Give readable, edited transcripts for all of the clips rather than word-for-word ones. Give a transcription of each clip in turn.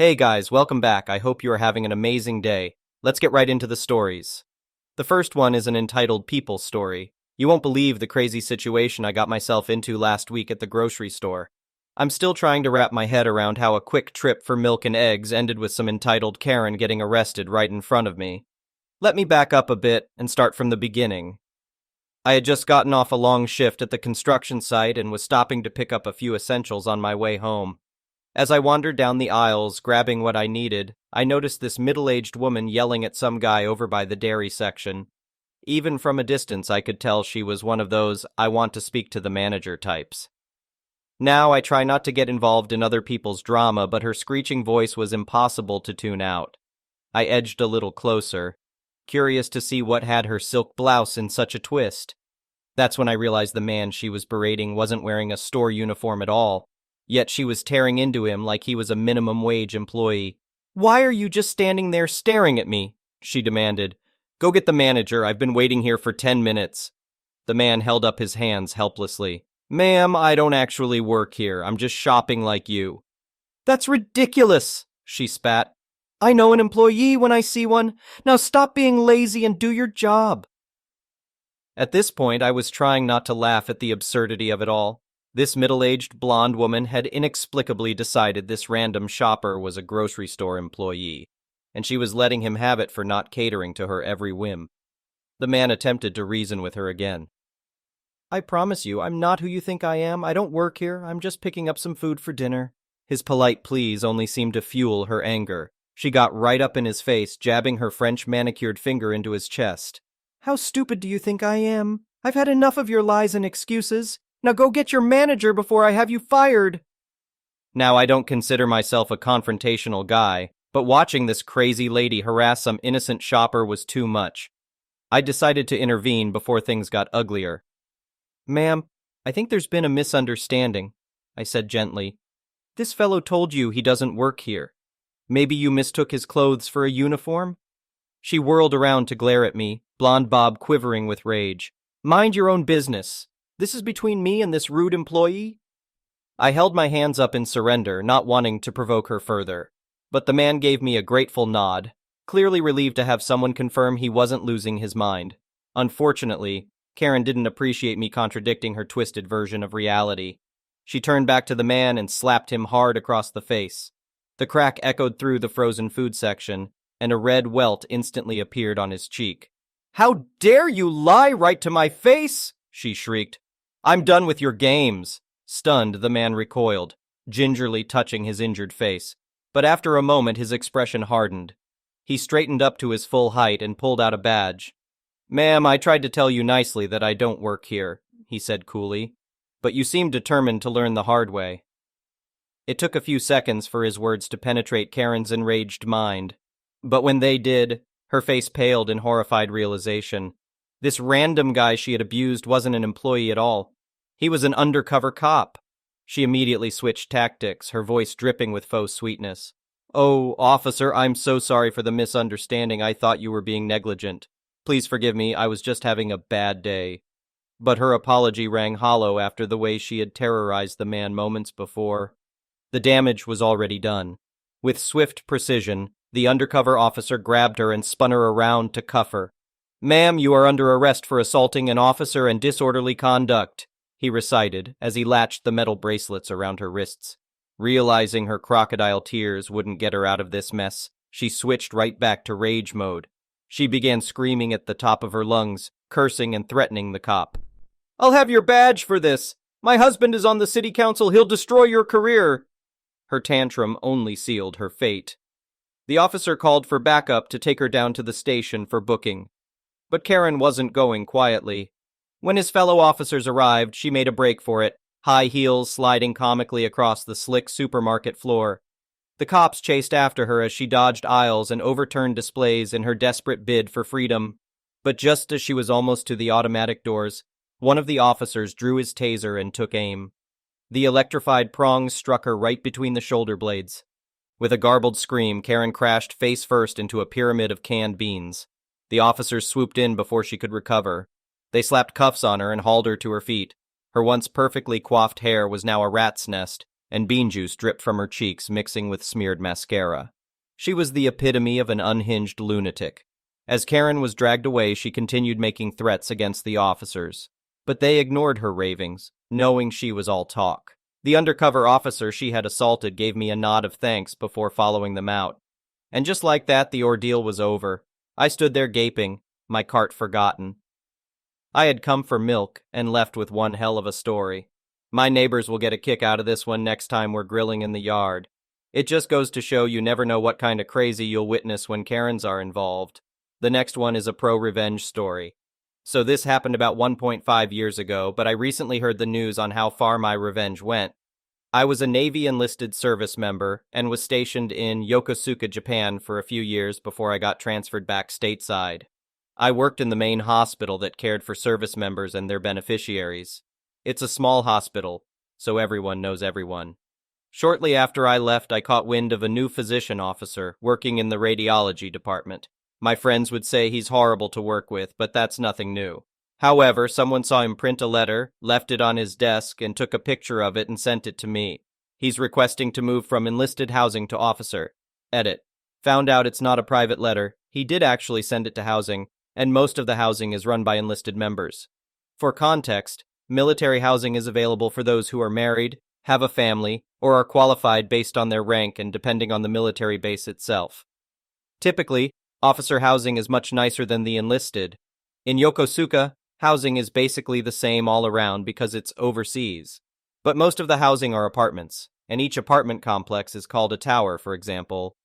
Hey guys, welcome back. I hope you are having an amazing day. Let's get right into the stories. The first one is an entitled People story. You won't believe the crazy situation I got myself into last week at the grocery store. I'm still trying to wrap my head around how a quick trip for milk and eggs ended with some entitled Karen getting arrested right in front of me. Let me back up a bit and start from the beginning. I had just gotten off a long shift at the construction site and was stopping to pick up a few essentials on my way home. As I wandered down the aisles, grabbing what I needed, I noticed this middle-aged woman yelling at some guy over by the dairy section. Even from a distance, I could tell she was one of those "I want to speak to the manager" types. Now, I try not to get involved in other people's drama, but her screeching voice was impossible to tune out. I edged a little closer, curious to see what had her silk blouse in such a twist. That's when I realized the man she was berating wasn't wearing a store uniform at all. Yet she was tearing into him like he was a minimum wage employee. "Why are you just standing there staring at me?" she demanded. "Go get the manager. I've been waiting here for 10 minutes. The man held up his hands helplessly. "Ma'am, I don't actually work here. I'm just shopping like you." "That's ridiculous," she spat. "I know an employee when I see one. Now stop being lazy and do your job." At this point, I was trying not to laugh at the absurdity of it all. This middle-aged blonde woman had inexplicably decided this random shopper was a grocery store employee, and she was letting him have it for not catering to her every whim. The man attempted to reason with her again. "I promise you, I'm not who you think I am. I don't work here. I'm just picking up some food for dinner." His polite pleas only seemed to fuel her anger. She got right up in his face, jabbing her French manicured finger into his chest. "How stupid do you think I am? I've had enough of your lies and excuses. Now go get your manager before I have you fired." Now, I don't consider myself a confrontational guy, but watching this crazy lady harass some innocent shopper was too much. I decided to intervene before things got uglier. "Ma'am, I think there's been a misunderstanding," I said gently. "This fellow told you he doesn't work here. Maybe you mistook his clothes for a uniform?" She whirled around to glare at me, blonde bob quivering with rage. "Mind your own business. This is between me and this rude employee?" I held my hands up in surrender, not wanting to provoke her further. But the man gave me a grateful nod, clearly relieved to have someone confirm he wasn't losing his mind. Unfortunately, Karen didn't appreciate me contradicting her twisted version of reality. She turned back to the man and slapped him hard across the face. The crack echoed through the frozen food section, and a red welt instantly appeared on his cheek. "How dare you lie right to my face?" she shrieked. "I'm done with your games." Stunned, the man recoiled, gingerly touching his injured face. But after a moment, his expression hardened. He straightened up to his full height and pulled out a badge. "Ma'am, I tried to tell you nicely that I don't work here," he said coolly, "but you seem determined to learn the hard way." It took a few seconds for his words to penetrate Karen's enraged mind. But when they did, her face paled in horrified realization. This random guy she had abused wasn't an employee at all. He was an undercover cop. She immediately switched tactics, her voice dripping with faux sweetness. "Oh, officer, I'm so sorry for the misunderstanding. I thought you were being negligent. Please forgive me, I was just having a bad day." But her apology rang hollow after the way she had terrorized the man moments before. The damage was already done. With swift precision, the undercover officer grabbed her and spun her around to cuff her. "Ma'am, you are under arrest for assaulting an officer and disorderly conduct," he recited as he latched the metal bracelets around her wrists. Realizing her crocodile tears wouldn't get her out of this mess, she switched right back to rage mode. She began screaming at the top of her lungs, cursing and threatening the cop. "I'll have your badge for this! My husband is on the city council, he'll destroy your career!" Her tantrum only sealed her fate. The officer called for backup to take her down to the station for booking. But Karen wasn't going quietly. When his fellow officers arrived, she made a break for it, high heels sliding comically across the slick supermarket floor. The cops chased after her as she dodged aisles and overturned displays in her desperate bid for freedom. But just as she was almost to the automatic doors, one of the officers drew his taser and took aim. The electrified prongs struck her right between the shoulder blades. With a garbled scream, Karen crashed face first into a pyramid of canned beans. The officers swooped in before she could recover. They slapped cuffs on her and hauled her to her feet. Her once perfectly coiffed hair was now a rat's nest, and bean juice dripped from her cheeks mixing with smeared mascara. She was the epitome of an unhinged lunatic. As Karen was dragged away, she continued making threats against the officers. But they ignored her ravings, knowing she was all talk. The undercover officer she had assaulted gave me a nod of thanks before following them out. And just like that, the ordeal was over. I stood there gaping, my cart forgotten. I had come for milk and left with one hell of a story. My neighbors will get a kick out of this one next time we're grilling in the yard. It just goes to show you never know what kind of crazy you'll witness when Karens are involved. The next one is a pro-revenge story. So this happened about 1.5 years ago, but I recently heard the news on how far my revenge went. I was a Navy enlisted service member and was stationed in Yokosuka, Japan for a few years before I got transferred back stateside. I worked in the main hospital that cared for service members and their beneficiaries. It's a small hospital, so everyone knows everyone. Shortly after I left, I caught wind of a new physician officer working in the radiology department. My friends would say he's horrible to work with, but that's nothing new. However, someone saw him print a letter, left it on his desk, and took a picture of it and sent it to me. He's requesting to move from enlisted housing to officer. Edit. Found out it's not a private letter. He did actually send it to housing, and most of the housing is run by enlisted members. For context, military housing is available for those who are married, have a family, or are qualified based on their rank and depending on the military base itself. Typically, officer housing is much nicer than the enlisted. In Yokosuka, housing is basically the same all around because it's overseas. But most of the housing are apartments, and each apartment complex is called a tower, for example,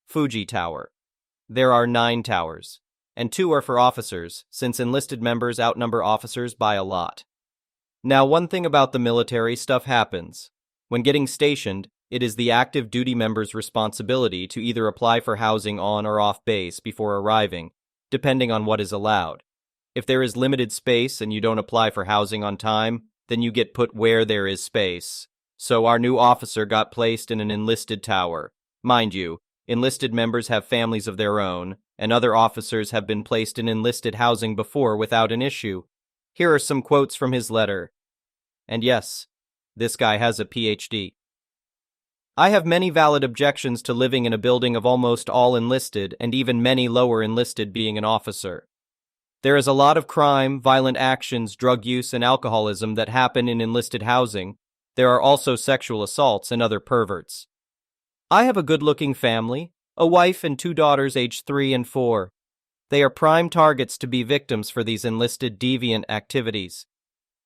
Fuji Tower. There are 9 towers, and 2 are for officers, since enlisted members outnumber officers by a lot. Now, one thing about the military, stuff happens. When getting stationed, it is the active duty member's responsibility to either apply for housing on or off base before arriving, depending on what is allowed. If there is limited space and you don't apply for housing on time, then you get put where there is space. So our new officer got placed in an enlisted tower. Mind you, enlisted members have families of their own, and other officers have been placed in enlisted housing before without an issue. Here are some quotes from his letter. And yes, this guy has a PhD. I have many valid objections to living in a building of almost all enlisted and even many lower enlisted being an officer. There is a lot of crime, violent actions, drug use, and alcoholism that happen in enlisted housing. There are also sexual assaults and other perverts. I have a good-looking family, a wife and 2 daughters aged 3 and 4. They are prime targets to be victims for these enlisted deviant activities.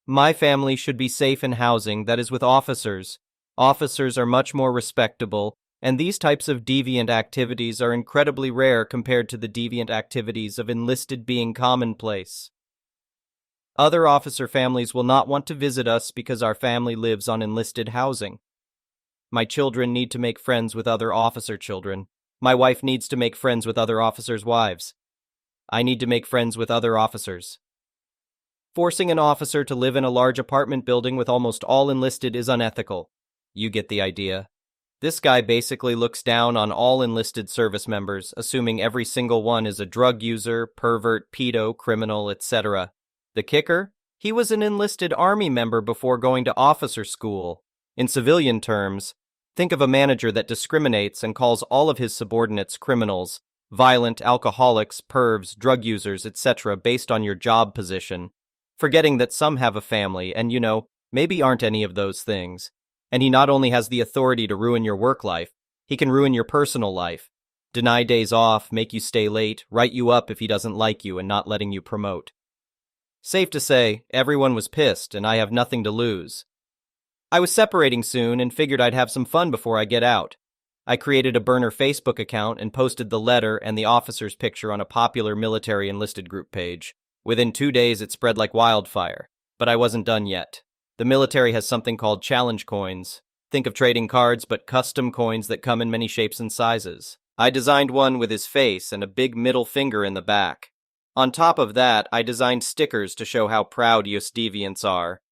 My family should be safe in housing that is with officers. Officers are much more respectable, and these types of deviant activities are incredibly rare compared to the deviant activities of enlisted being commonplace. Other officer families will not want to visit us because our family lives on enlisted housing. My children need to make friends with other officer children. My wife needs to make friends with other officers' wives. I need to make friends with other officers. Forcing an officer to live in a large apartment building with almost all enlisted is unethical. You get the idea. This guy basically looks down on all enlisted service members, assuming every single one is a drug user, pervert, pedo, criminal, etc. The kicker? He was an enlisted army member before going to officer school. In civilian terms, think of a manager that discriminates and calls all of his subordinates criminals, violent, alcoholics, pervs, drug users, etc. based on your job position, forgetting that some have a family and, maybe aren't any of those things. And he not only has the authority to ruin your work life, he can ruin your personal life, deny days off, make you stay late, write you up if he doesn't like you and not letting you promote. Safe to say, everyone was pissed and I have nothing to lose. I was separating soon and figured I'd have some fun before I get out. I created a burner Facebook account and posted the letter and the officer's picture on a popular military enlisted group page. Within 2 days it spread like wildfire, but I wasn't done yet. The military has something called challenge coins. Think of trading cards, but custom coins that come in many shapes and sizes. I designed one with his face and a big middle finger in the back. On top of that, I designed stickers to show how proud us deviants are.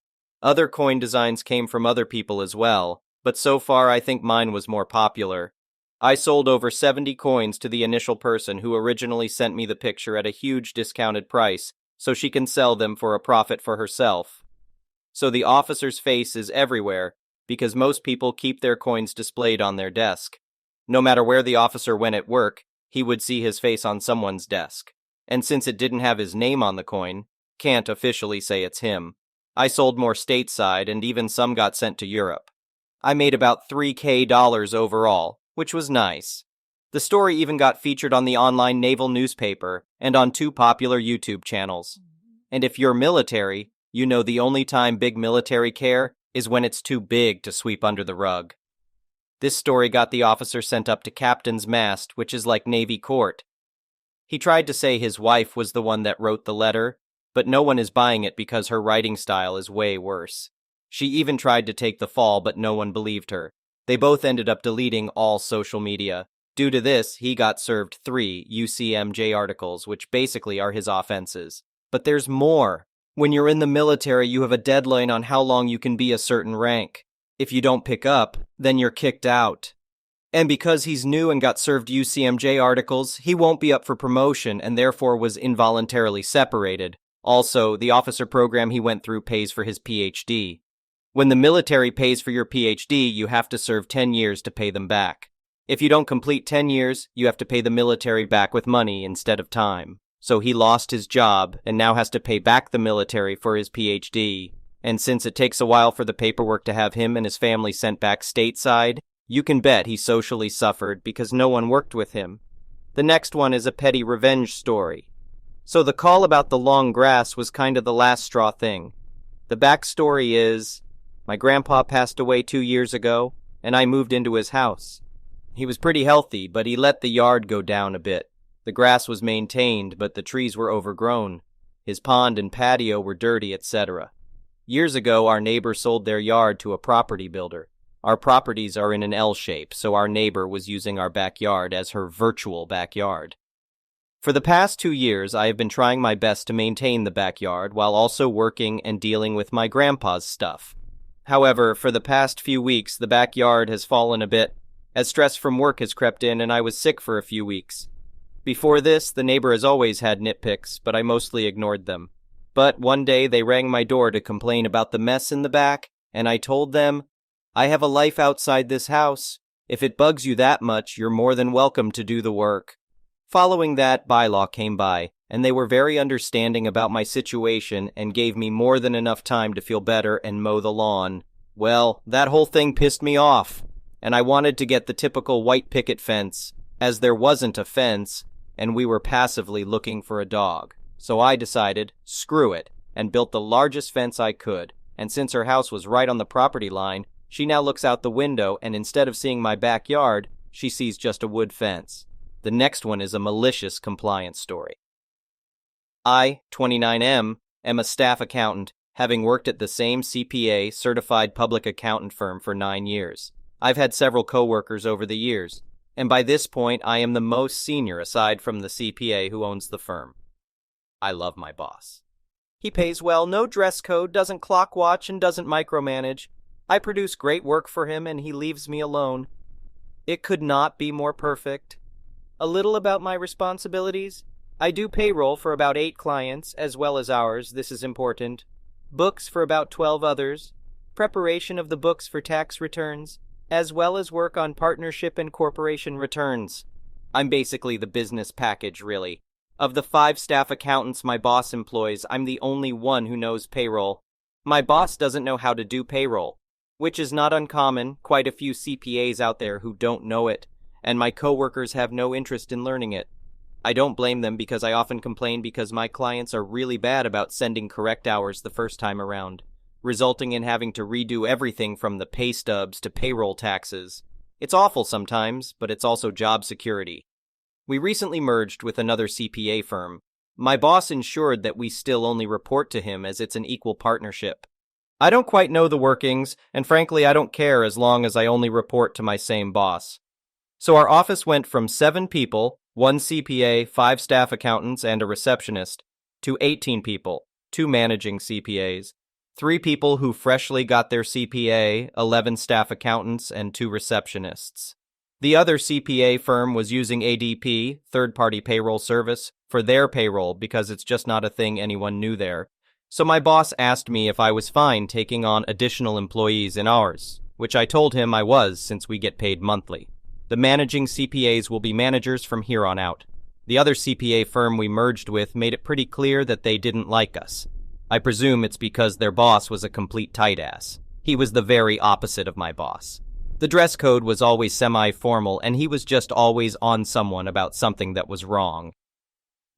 Other coin designs came from other people as well, but so far I think mine was more popular. I sold over 70 coins to the initial person who originally sent me the picture at a huge discounted price, so she can sell them for a profit for herself. So the officer's face is everywhere, because most people keep their coins displayed on their desk. No matter where the officer went at work, he would see his face on someone's desk. And since it didn't have his name on the coin, can't officially say it's him. I sold more stateside, and even some got sent to Europe. I made about $3,000 overall, which was nice. The story even got featured on the online naval newspaper and on 2 popular YouTube channels. And if you're military, you know the only time big military care is when it's too big to sweep under the rug. This story got the officer sent up to captain's mast, which is like Navy court. He tried to say his wife was the one that wrote the letter, but no one is buying it because her writing style is way worse. She even tried to take the fall, but no one believed her. They both ended up deleting all social media. Due to this, he got served 3 UCMJ articles, which basically are his offenses. But there's more. When you're in the military, you have a deadline on how long you can be a certain rank. If you don't pick up, then you're kicked out. And because he's new and got served UCMJ articles, he won't be up for promotion and therefore was involuntarily separated. Also, the officer program he went through pays for his PhD. When the military pays for your PhD, you have to serve 10 years to pay them back. If you don't complete 10 years, you have to pay the military back with money instead of time. So he lost his job and now has to pay back the military for his PhD. And since it takes a while for the paperwork to have him and his family sent back stateside, you can bet he socially suffered because no one worked with him. The next one is a petty revenge story. So the call about the long grass was kind of the last straw thing. The backstory is, my grandpa passed away 2 years ago, and I moved into his house. He was pretty healthy, but he let the yard go down a bit. The grass was maintained, but the trees were overgrown. His pond and patio were dirty, etc. Years ago, our neighbor sold their yard to a property builder. Our properties are in an L shape, so our neighbor was using our backyard as her virtual backyard. For the past 2 years, I have been trying my best to maintain the backyard while also working and dealing with my grandpa's stuff. However, for the past few weeks, the backyard has fallen a bit, as stress from work has crept in and I was sick for a few weeks. Before this, the neighbor has always had nitpicks, but I mostly ignored them. But one day they rang my door to complain about the mess in the back, and I told them, I have a life outside this house. If it bugs you that much, you're more than welcome to do the work. Following that, bylaw came by, and they were very understanding about my situation and gave me more than enough time to feel better and mow the lawn. Well, that whole thing pissed me off, and I wanted to get the typical white picket fence, as there wasn't a fence, and we were passively looking for a dog. So I decided, screw it, and built the largest fence I could, and since her house was right on the property line, she now looks out the window, and instead of seeing my backyard, she sees just a wood fence. The next one is a malicious compliance story. I, 29M, am a staff accountant, having worked at the same CPA certified public accountant firm for 9 years. I've had several coworkers over the years, and by this point I am the most senior aside from the CPA who owns the firm. I love my boss. He pays well, no dress code, doesn't clock watch, and doesn't micromanage. I produce great work for him and he leaves me alone. It could not be more perfect. A little about my responsibilities. I do payroll for about 8 clients, as well as ours, this is important. Books for about 12 others. Preparation of the books for tax returns, as well as work on partnership and corporation returns. I'm basically the business package, really. Of the 5 staff accountants my boss employs, I'm the only one who knows payroll. My boss doesn't know how to do payroll, which is not uncommon, quite a few CPAs out there who don't know it, and my coworkers have no interest in learning it. I don't blame them because I often complain because my clients are really bad about sending correct hours the first time around, resulting in having to redo everything from the pay stubs to payroll taxes. It's awful sometimes, but it's also job security. We recently merged with another CPA firm. My boss ensured that we still only report to him as it's an equal partnership. I don't quite know the workings, and frankly I don't care as long as I only report to my same boss. So our office went from 7 people, 1 CPA, 5 staff accountants, and a receptionist, to 18 people, 2 managing CPAs, 3 people who freshly got their CPA, 11 staff accountants, and 2 receptionists. The other CPA firm was using ADP, third-party payroll service, for their payroll because it's just not a thing anyone knew there. So my boss asked me if I was fine taking on additional employees in ours, which I told him I was since we get paid monthly. The managing CPAs will be managers from here on out. The other CPA firm we merged with made it pretty clear that they didn't like us. I presume it's because their boss was a complete tight-ass. He was the very opposite of my boss. The dress code was always semi-formal, and he was just always on someone about something that was wrong.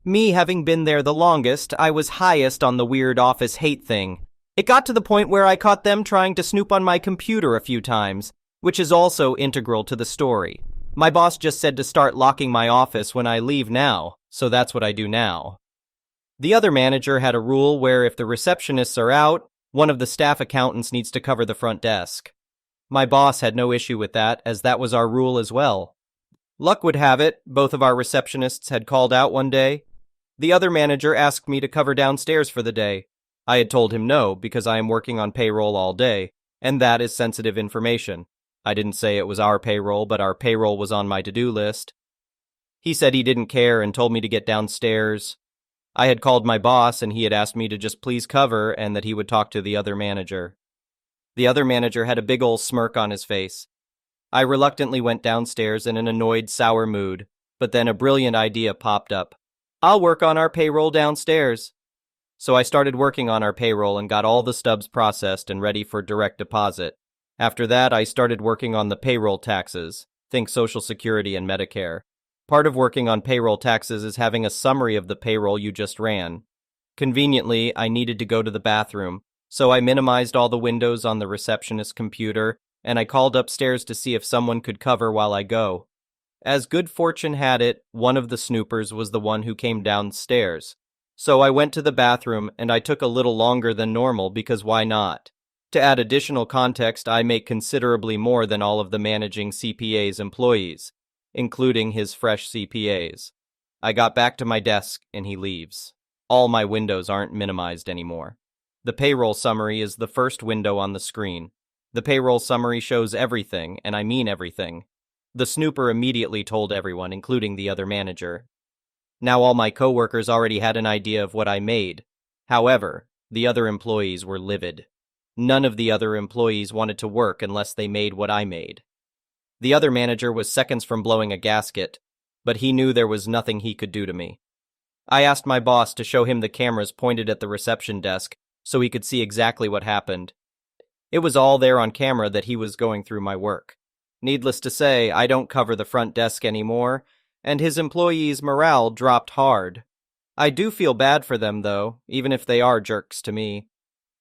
Me having been there the longest, I was highest on the weird office hate thing. It got to the point where I caught them trying to snoop on my computer a few times, which is also integral to the story. My boss just said to start locking my office when I leave now, so that's what I do now. The other manager had a rule where if the receptionists are out, one of the staff accountants needs to cover the front desk. My boss had no issue with that, as that was our rule as well. Luck would have it, both of our receptionists had called out one day. The other manager asked me to cover downstairs for the day. I had told him no, because I am working on payroll all day, and that is sensitive information. I didn't say it was our payroll, but our payroll was on my to-do list. He said he didn't care and told me to get downstairs. I had called my boss and he had asked me to just please cover and that he would talk to the other manager. The other manager had a big ol' smirk on his face. I reluctantly went downstairs in an annoyed, sour mood, but then a brilliant idea popped up. I'll work on our payroll downstairs. So I started working on our payroll and got all the stubs processed and ready for direct deposit. After that, I started working on the payroll taxes. Think Social Security and Medicare. Part of working on payroll taxes is having a summary of the payroll you just ran. Conveniently, I needed to go to the bathroom, so I minimized all the windows on the receptionist's computer, and I called upstairs to see if someone could cover while I go. As good fortune had it, one of the snoopers was the one who came downstairs. So I went to the bathroom, and I took a little longer than normal because why not? To add additional context, I make considerably more than all of the managing CPA's employees, including his fresh CPAs. I got back to my desk, and he leaves. All my windows aren't minimized anymore. The payroll summary is the first window on the screen. The payroll summary shows everything, and I mean everything. The snooper immediately told everyone, including the other manager. Now all my coworkers already had an idea of what I made. However, the other employees were livid. None of the other employees wanted to work unless they made what I made. The other manager was seconds from blowing a gasket, but he knew there was nothing he could do to me. I asked my boss to show him the cameras pointed at the reception desk so he could see exactly what happened. It was all there on camera that he was going through my work. Needless to say, I don't cover the front desk anymore, and his employees' morale dropped hard. I do feel bad for them, though, even if they are jerks to me.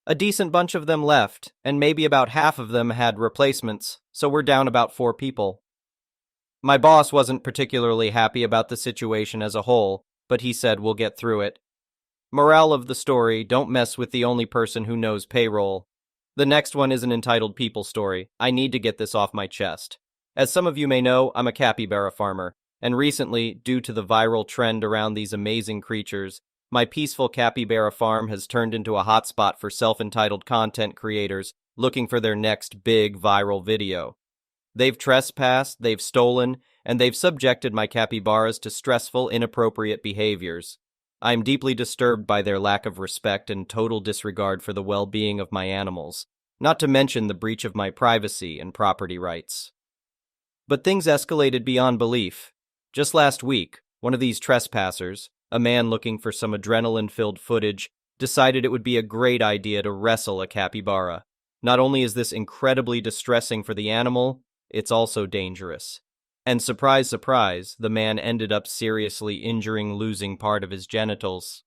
A decent bunch of them left, and maybe about half of them had replacements, so we're down about 4 people. My boss wasn't particularly happy about the situation as a whole, but he said we'll get through it. Morale of the story, don't mess with the only person who knows payroll. The next one is an entitled people story. I need to get this off my chest. As some of you may know, I'm a capybara farmer, and recently, due to the viral trend around these amazing creatures, my peaceful capybara farm has turned into a hotspot for self-entitled content creators looking for their next big viral video. They've trespassed, they've stolen, and they've subjected my capybaras to stressful, inappropriate behaviors. I am deeply disturbed by their lack of respect and total disregard for the well-being of my animals, not to mention the breach of my privacy and property rights. But things escalated beyond belief. Just last week, one of these trespassers, a man looking for some adrenaline-filled footage, decided it would be a great idea to wrestle a capybara. Not only is this incredibly distressing for the animal, it's also dangerous. And surprise, surprise, the man ended up seriously injuring losing part of his genitals.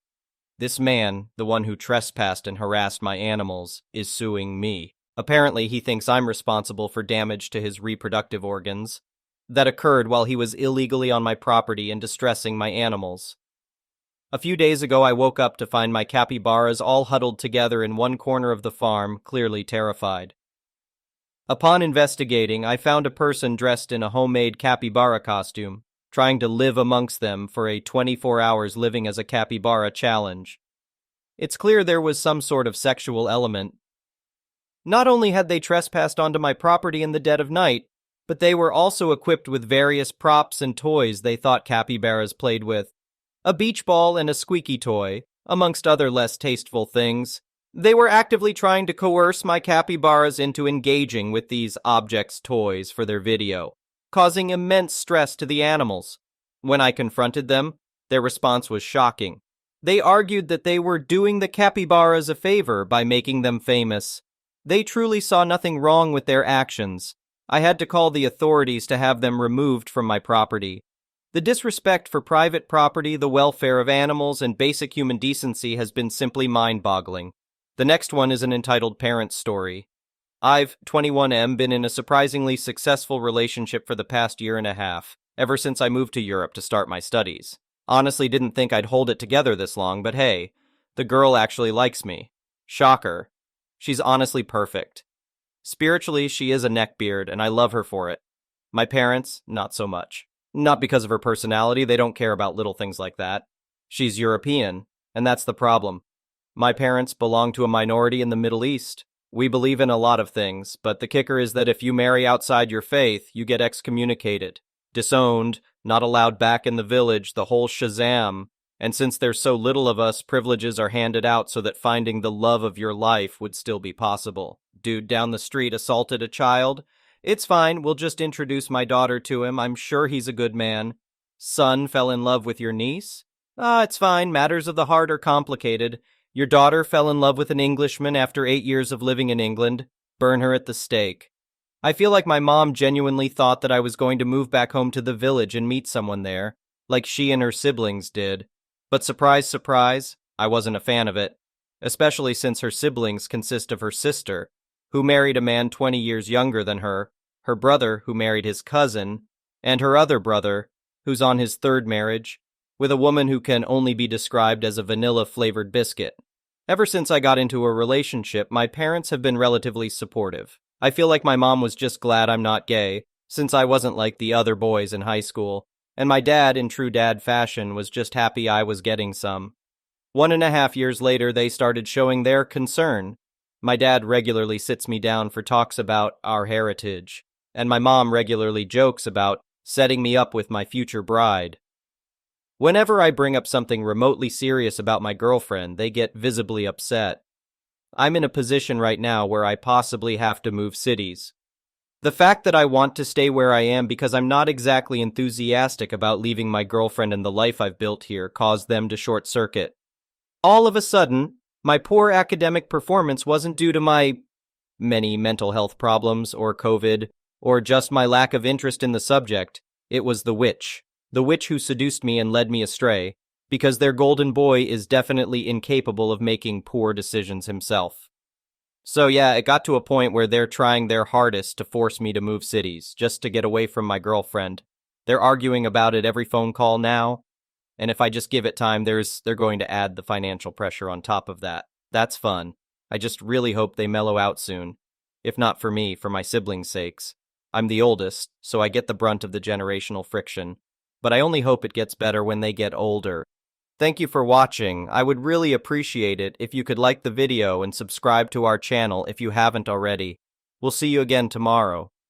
This man, the one who trespassed and harassed my animals, is suing me. Apparently, he thinks I'm responsible for damage to his reproductive organs that occurred while he was illegally on my property and distressing my animals. A few days ago, I woke up to find my capybaras all huddled together in one corner of the farm, clearly terrified. Upon investigating, I found a person dressed in a homemade capybara costume, trying to live amongst them for a 24 hours living as a capybara challenge. It's clear there was some sort of sexual element. Not only had they trespassed onto my property in the dead of night, but they were also equipped with various props and toys they thought capybaras played with. A beach ball and a squeaky toy, amongst other less tasteful things. They were actively trying to coerce my capybaras into engaging with these objects' toys for their video, causing immense stress to the animals. When I confronted them, their response was shocking. They argued that they were doing the capybaras a favor by making them famous. They truly saw nothing wrong with their actions. I had to call the authorities to have them removed from my property. The disrespect for private property, the welfare of animals, and basic human decency has been simply mind-boggling. The next one is an entitled Parent Story. I've, 21M, been in a surprisingly successful relationship for the past year and a half, ever since I moved to Europe to start my studies. Honestly didn't think I'd hold it together this long, but hey, the girl actually likes me. Shocker. She's honestly perfect. Spiritually, she is a neckbeard, and I love her for it. My parents, not so much. Not because of her personality, they don't care about little things like that. She's European, and that's the problem. My parents belong to a minority in the Middle East. We believe in a lot of things, but the kicker is that if you marry outside your faith, you get excommunicated, disowned, not allowed back in the village, the whole shazam. And since there's so little of us, privileges are handed out so that finding the love of your life would still be possible. Dude down the street assaulted a child. It's fine, we'll just introduce my daughter to him. I'm sure he's a good man. Son fell in love with your niece? It's fine, matters of the heart are complicated. Your daughter fell in love with an Englishman after 8 years of living in England. Burn her at the stake. I feel like my mom genuinely thought that I was going to move back home to the village and meet someone there, like she and her siblings did. But surprise, surprise, I wasn't a fan of it, especially since her siblings consist of her sister, who married a man 20 years younger than her brother, who married his cousin, and her other brother, who's on his third marriage, with a woman who can only be described as a vanilla-flavored biscuit. Ever since I got into a relationship, my parents have been relatively supportive. I feel like my mom was just glad I'm not gay, since I wasn't like the other boys in high school, and my dad, in true dad fashion, was just happy I was getting some. 1.5 years later, they started showing their concern. My dad regularly sits me down for talks about our heritage, and my mom regularly jokes about setting me up with my future bride. Whenever I bring up something remotely serious about my girlfriend, they get visibly upset. I'm in a position right now where I possibly have to move cities. The fact that I want to stay where I am because I'm not exactly enthusiastic about leaving my girlfriend and the life I've built here caused them to short circuit. All of a sudden, my poor academic performance wasn't due to my many mental health problems or COVID or just my lack of interest in the subject. It was the witch who seduced me and led me astray, because their golden boy is definitely incapable of making poor decisions himself. So yeah, it got to a point where they're trying their hardest to force me to move cities, just to get away from my girlfriend. They're arguing about it every phone call now, and if I just give it time, they're going to add the financial pressure on top of that. That's fun. I just really hope they mellow out soon. If not for me, for my siblings' sakes. I'm the oldest, so I get the brunt of the generational friction, but I only hope it gets better when they get older. Thank you for watching. I would really appreciate it if you could like the video and subscribe to our channel if you haven't already. We'll see you again tomorrow.